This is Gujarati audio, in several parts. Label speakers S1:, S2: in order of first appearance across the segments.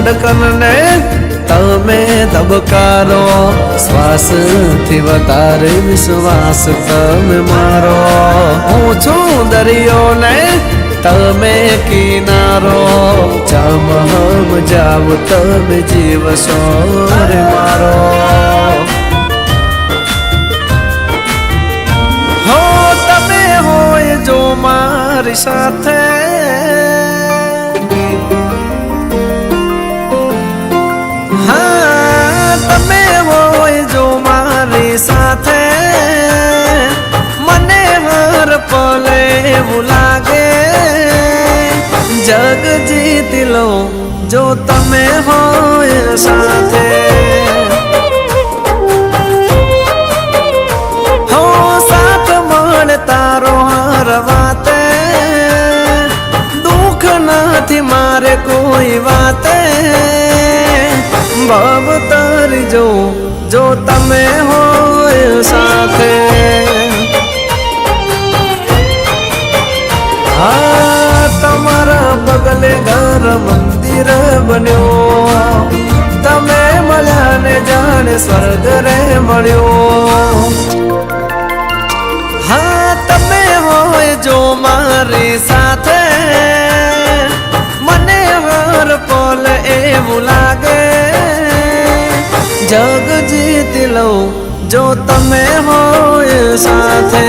S1: ધડકન ને તમે ધબકારો, શ્વાસથી વધારે વિશ્વાસ તમે મારો. હું છું દરિયો ને તમે કિનારો, જામ જાવ તમે જીવશો રે મારો. હો તમે હોય જો મારી સાથે, હા તમે હોય જો મારી સાથે, મને હર પલે એવું લાગે જગ જીતી લો જો તમે હોય સાથે. હો સાથ મળે તારો હર વાતે, દુઃખ નથી મારે કોઈ વાતે. ભવ તારી જો તમે હોય સાથે. હા તમારા પગલે ઘર મંદિર બન્યો, તમે મળ્યા ને જાણે સ્વર્ગ રે મળ્યો. હા તમે હોય જો મારી સાથે, મને હર પલ એવું લાગે જગ જીતી લઉં જો તમે હોય સાથે.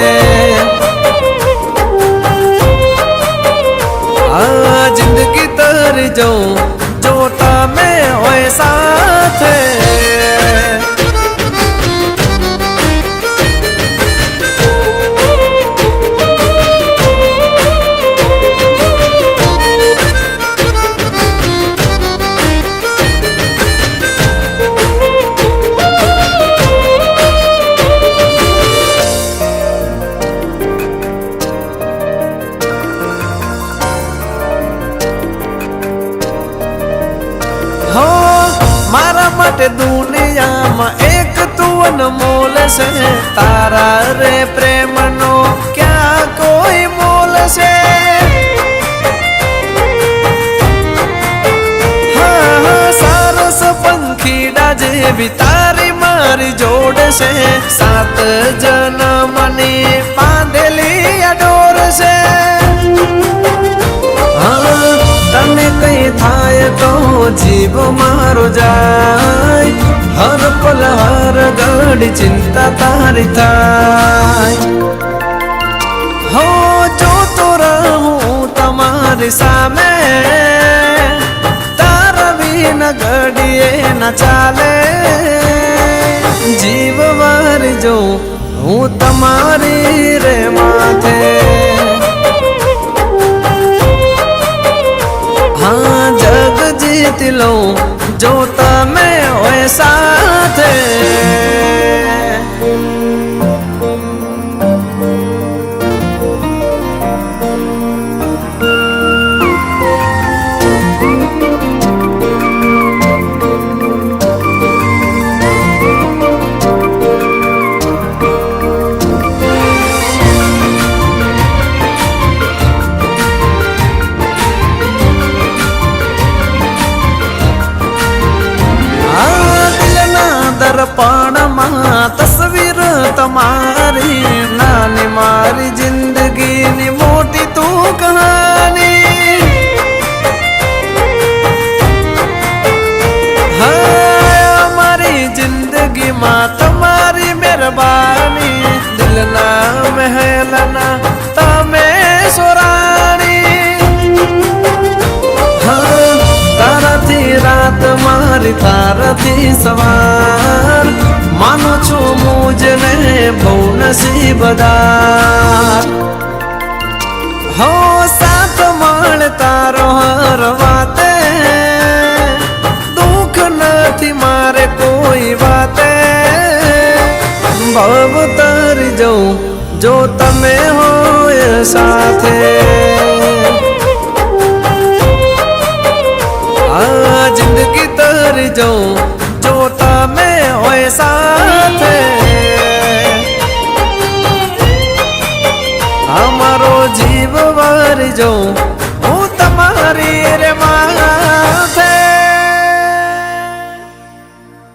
S1: આ જિંદગી તરી જાઉં જો તમે હોય સાથે. મારા માટે દુનિયામાં એક તું અનમોલ છે, તારા રે પ્રેમનો ક્યાં કોઈ મોલ છે. હા સારસ પંખીડા જેવી તારી મારી જોડ છે, 7 જન્મની બાંધેલી અડોર છે. તને કઈ થાય તો જીવ મારો જાય, હર પલ હર ઘડી ચિંતા તારી થાય. હો જોતો રહું તમારી સામે, તારા વિના ઘડીએ ન ચાલે. જીવ વારી જો હું તમારી રે માથે. हाँ जग जीत लो जो तमे होए साथे. દર્પણમાં તસવીર તમારી, નાની મારી જિંદગીની મોટી તું કહાની. હા મારી જિંદગીમાં તમારી મહેરબાની, દિલના મહેલના તમે સોરાણી. હા તારાથી રાત મારી તારાથી સવાર, માનું છું મુજને બહુ નસીબદાર. હો સાથ મળે તારો હર વાતે, દુઃખ નથી મારે કોઈ વાતે. ભવ તરી જાઉં જો તમે હોય સાથે. આ જિંદગી તરી જાઉં જો તમે હોય સાથે. અમારો જીવ વારી જાઉં હું તમારી રે માથે.